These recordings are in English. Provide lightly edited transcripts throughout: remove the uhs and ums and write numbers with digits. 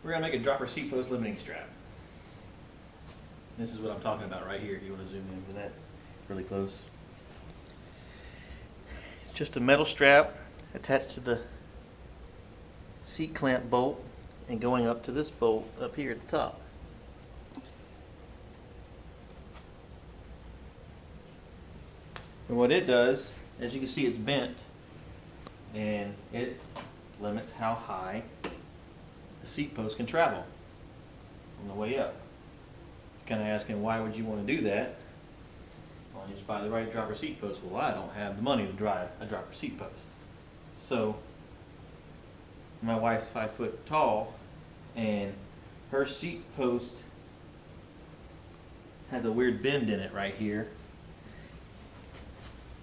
We're going to make a dropper seat post limiting strap. This is what I'm talking about right here, if you want to zoom in with that really close. It's just a metal strap attached to the seat clamp bolt and going up to this bolt up here at the top. And what it does, as you can see, it's bent, and it limits how high the seat post can travel on the way up. Kind of asking, why would you want to do that? Well, you just buy the right dropper seat post. Well, I don't have the money to drive a dropper seat post. So my wife's 5 foot tall, and her seat post has a weird bend in it right here.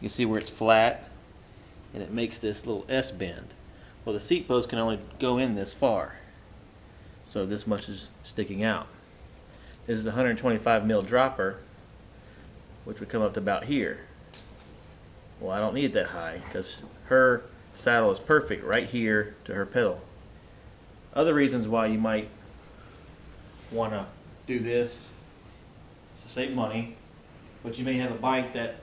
You can see where it's flat, and it makes this little S bend. Well, the seat post can only go in this far, so this much is sticking out. This is a 125 mil dropper, which would come up to about here. Well, I don't need it that high because her saddle is perfect right here to her pedal. Other reasons why you might want to do this is to save money, but you may have a bike that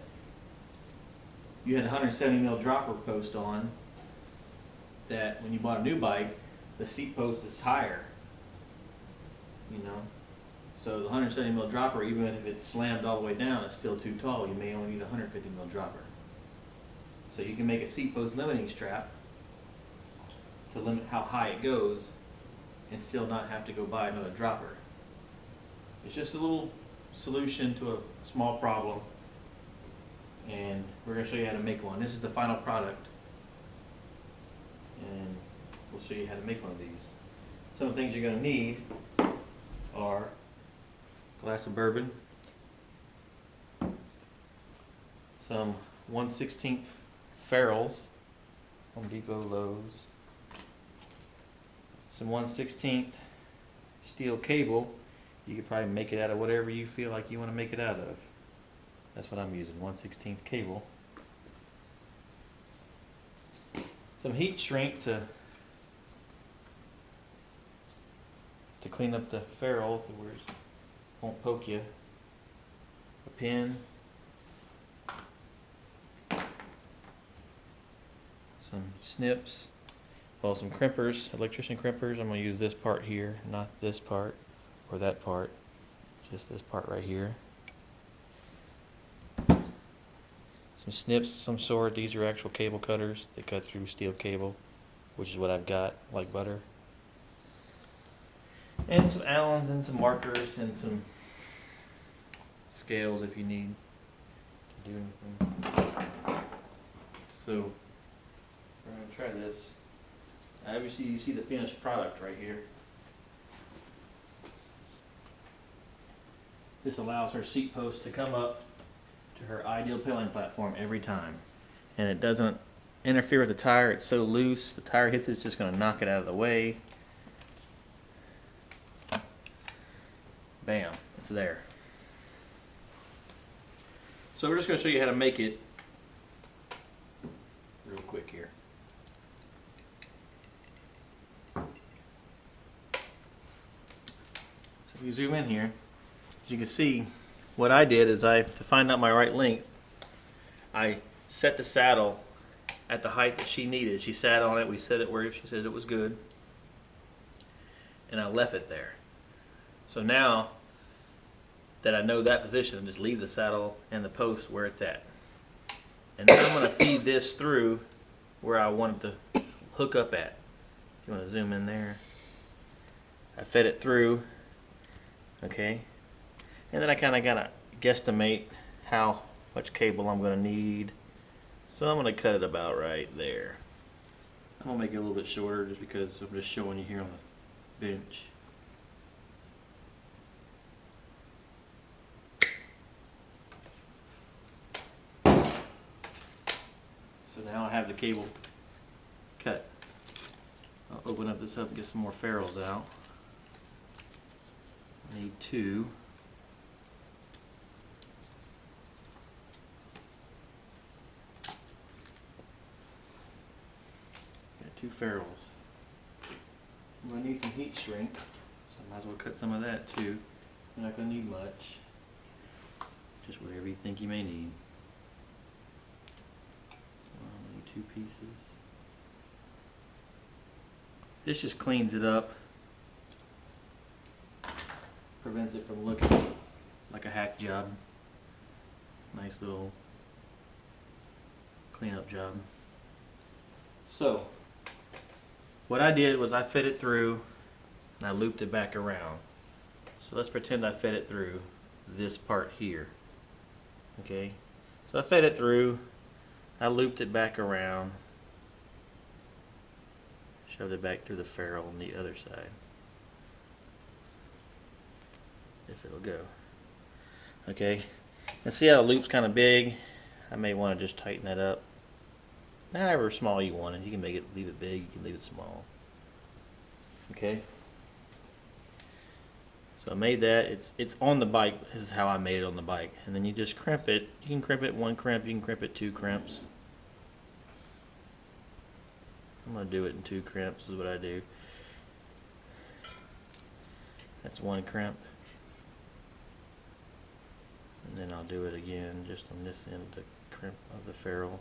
you had a 170 mil dropper post on, that when you bought a new bike, the seat post is higher, you know. So the 170 mil dropper, even if it's slammed all the way down, it's still too tall. You may only need a 150 mil dropper. So you can make a seat post limiting strap to limit how high it goes and still not have to go buy another dropper. It's just a little solution to a small problem, and we're going to show you how to make one. This is the final product, and we'll show you how to make one of these. Some of the things you're going to need are a glass of bourbon, some 1/16 ferrules, Home Depot, Lowe's, some 1/16 steel cable. You could probably make it out of whatever you feel like you want to make it out of. That's what I'm using, 1/16 cable. Some heat shrink to clean up the ferrules where it won't poke you. A pin. Some snips. Well, some crimpers, electrician crimpers. I'm going to use this part here, not this part or that part. Just this part right here. Some snips of some sort. These are actual cable cutters. They cut through steel cable, which is what I've got, like butter. And some Allens and some markers and some scales if you need to do anything. So we're going to try this. Obviously you see the finished product right here. This allows her seat post to come up to her ideal pedaling platform every time, and it doesn't interfere with the tire. It's so loose, the tire hits it, it's just going to knock it out of the way. Bam, it's there. So we're just going to show you how to make it real quick here. So if you zoom in here, as you can see, what I did is to find out my right length, I set the saddle at the height that she needed. She sat on it, we set it where she said it was good, and I left it there. So now that I know that position, I just leave the saddle and the post where it's at. And then I'm going to feed this through where I want it to hook up at. If you want to zoom in there. I fed it through, okay? And then I kind of got to guesstimate how much cable I'm going to need. So I'm going to cut it about right there. I'm going to make it a little bit shorter just because I'm just showing you here on the bench. So now I have the cable cut. I'll open up this up and get some more ferrules out. I need 2. Got 2 ferrules. I'm going to need some heat shrink, so I might as well cut some of that too. You're not going to need much, just whatever you think you may need. Only 2 pieces. This just cleans it up, prevents it from looking like a hack job. Nice little cleanup job. So what I did was I fed it through and I looped it back around. So let's pretend I fed it through this part here. Okay, so I fed it through, I looped it back around, shoved it back through the ferrule on the other side, if it'll go. Okay, and see how the loop's kind of big? I may want to just tighten that up. However small you want it, you can make it, leave it big, you can leave it small. Okay. So I made that. It's on the bike. This is how I made it on the bike. And then you just crimp it. You can crimp it 1 crimp. You can crimp it 2 crimps. I'm gonna do it in 2 crimps. Is what I do. That's 1 crimp. And then I'll do it again just on this end of the crimp of the ferrule.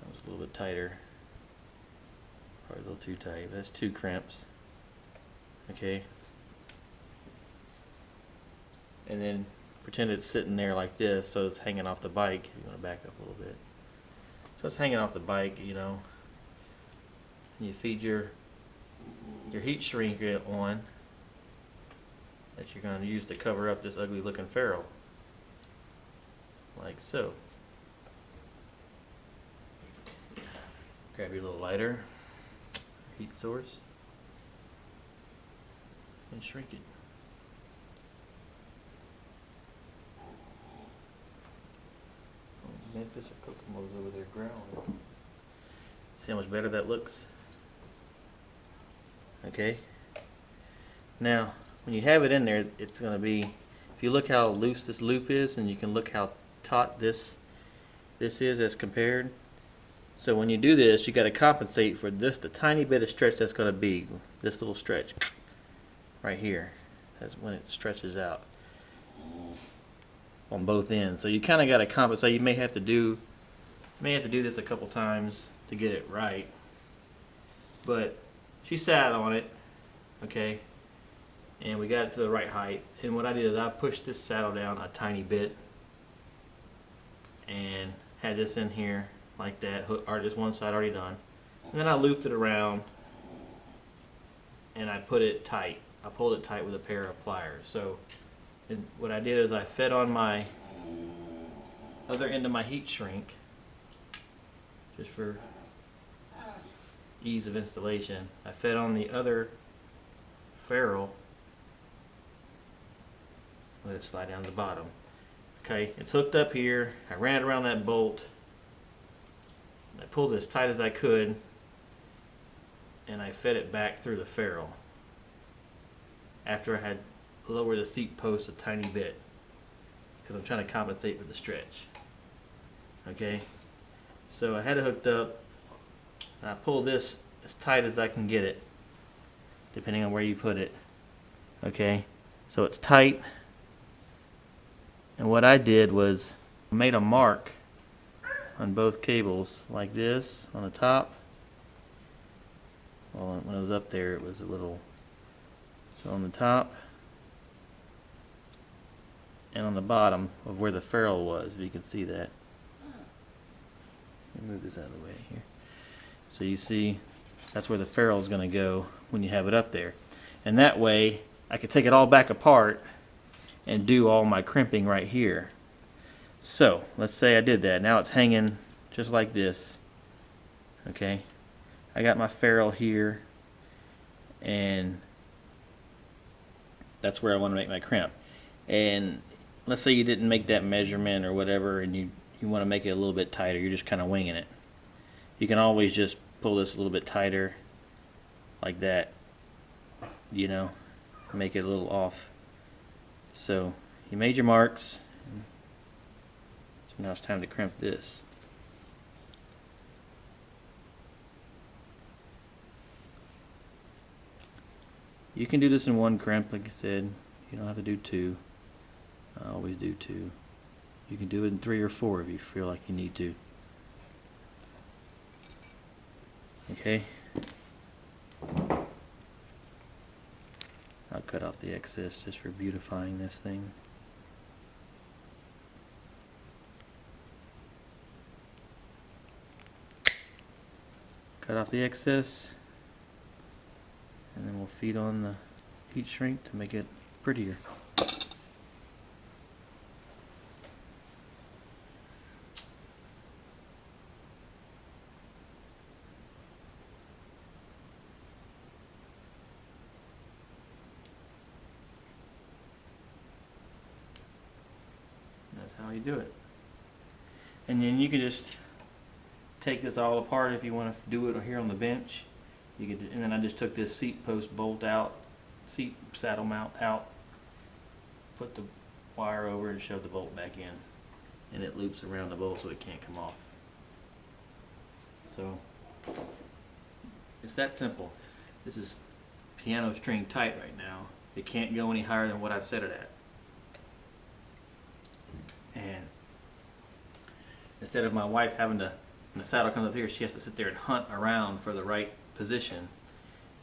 That was a little bit tighter. Probably a little too tight. That's 2 crimps. Okay. And then pretend it's sitting there like this, so it's hanging off the bike. You want to back up a little bit. So it's hanging off the bike, you know. And you feed your heat shrink on that you're going to use to cover up this ugly looking ferrule. Like so. Grab your little lighter, heat source, and shrink it. Oh, Memphis or Kokomo's over there growling. See how much better that looks? Okay. Now, when you have it in there, it's going to be, if you look how loose this loop is, and you can look how taut this is as compared. So when you do this, you got to compensate for just the tiny bit of stretch that's going to be this little stretch right here. That's when it stretches out on both ends. So you kind of got to compensate. You may have to do this a couple times to get it right. But she sat on it, okay, and we got it to the right height. And what I did is I pushed this saddle down a tiny bit and had this in here like that, or just one side already done. And then I looped it around and I put it tight. I pulled it tight with a pair of pliers. So what I did is I fed on my other end of my heat shrink, just for ease of installation. I fed on the other ferrule. Let it slide down to the bottom. Okay, it's hooked up here. I ran it around that bolt. I pulled it as tight as I could, and I fed it back through the ferrule after I had lowered the seat post a tiny bit, because I'm trying to compensate for the stretch. Okay, so I had it hooked up, and I pulled this as tight as I can get it, depending on where you put it. Okay, so it's tight, and what I did was I made a mark on both cables like this on the top. Well, when it was up there, it was a little, so on the top and on the bottom of where the ferrule was, if you can see that. Let me move this out of the way here. So you see that's where the ferrule is going to go when you have it up there, and that way I could take it all back apart and do all my crimping right here. So let's say I did that. Now it's hanging just like this. Okay, I got my ferrule here, and that's where I want to make my crimp. And let's say you didn't make that measurement or whatever, and you want to make it a little bit tighter. You're just kind of winging it. You can always just pull this a little bit tighter like that, you know, make it a little off. So you made your marks. So now it's time to crimp this. You can do this in one crimp, like I said. You don't have to do two. I always do two. You can do it in 3 or 4 if you feel like you need to. Okay. I'll cut off the excess just for beautifying this thing. Cut off the excess, and then we'll feed on the heat shrink to make it prettier. That's how you do it. And then you can just take this all apart if you want to do it here on the bench. You could, and then I just took this seat post bolt out, seat saddle mount out, put the wire over and shoved the bolt back in, and it loops around the bolt so it can't come off. So it's that simple. This is piano string tight right now. It can't go any higher than what I've set it at. And instead of my wife having to, when the saddle comes up here, she has to sit there and hunt around for the right position.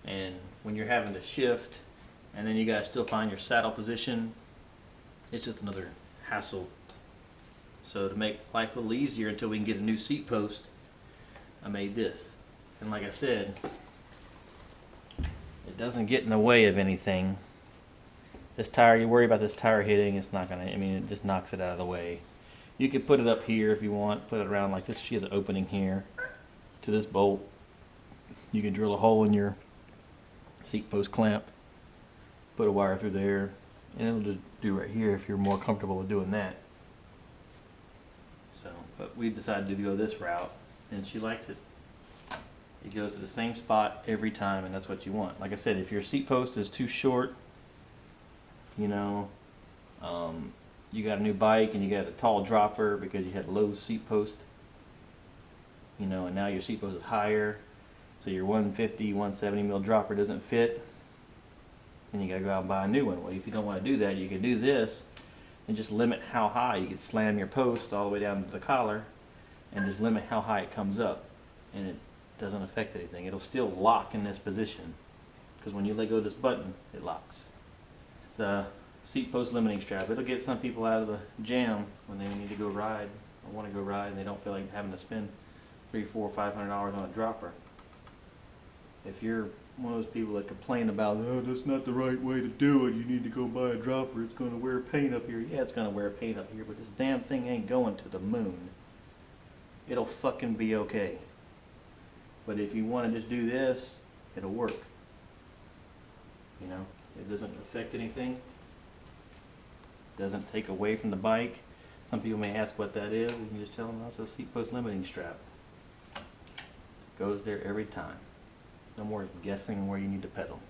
And when you're having to shift and then you guys still find your saddle position, it's just another hassle. So to make life a little easier until we can get a new seat post, I made this. And like I said, it doesn't get in the way of anything. This tire, you worry about this tire hitting, it's not gonna, I mean, it just knocks it out of the way. You could put it up here if you want, put it around like this. She has an opening here to this bolt. You can drill a hole in your seat post clamp, put a wire through there, and it'll just do right here if you're more comfortable with doing that. So, but we decided to go this route, and she likes it. It goes to the same spot every time, and that's what you want. Like I said, if your seat post is too short, you know, you got a new bike and you got a tall dropper because you had a low seat post, you know, and now your seat post is higher, so your 150, 170 mil dropper doesn't fit, and you gotta go out and buy a new one. Well, if you don't want to do that, you can do this and just limit how high. You can slam your post all the way down to the collar and just limit how high it comes up, and it doesn't affect anything. It'll still lock in this position because when you let go of this button, it locks. The seat post limiting strap, it'll get some people out of the jam when they need to go ride or want to go ride and they don't feel like having to spend $300, $400, $500 on a dropper. If you're one of those people that complain about, oh, that's not the right way to do it, you need to go buy a dropper, it's going to wear paint up here. Yeah, it's going to wear paint up here, but this damn thing ain't going to the moon. It'll fucking be okay. But if you want to just do this, it'll work. You know, it doesn't affect anything. Doesn't take away from the bike. Some people may ask what that is. You can just tell them that's a seat post limiting strap. Goes there every time. No more guessing where you need to pedal.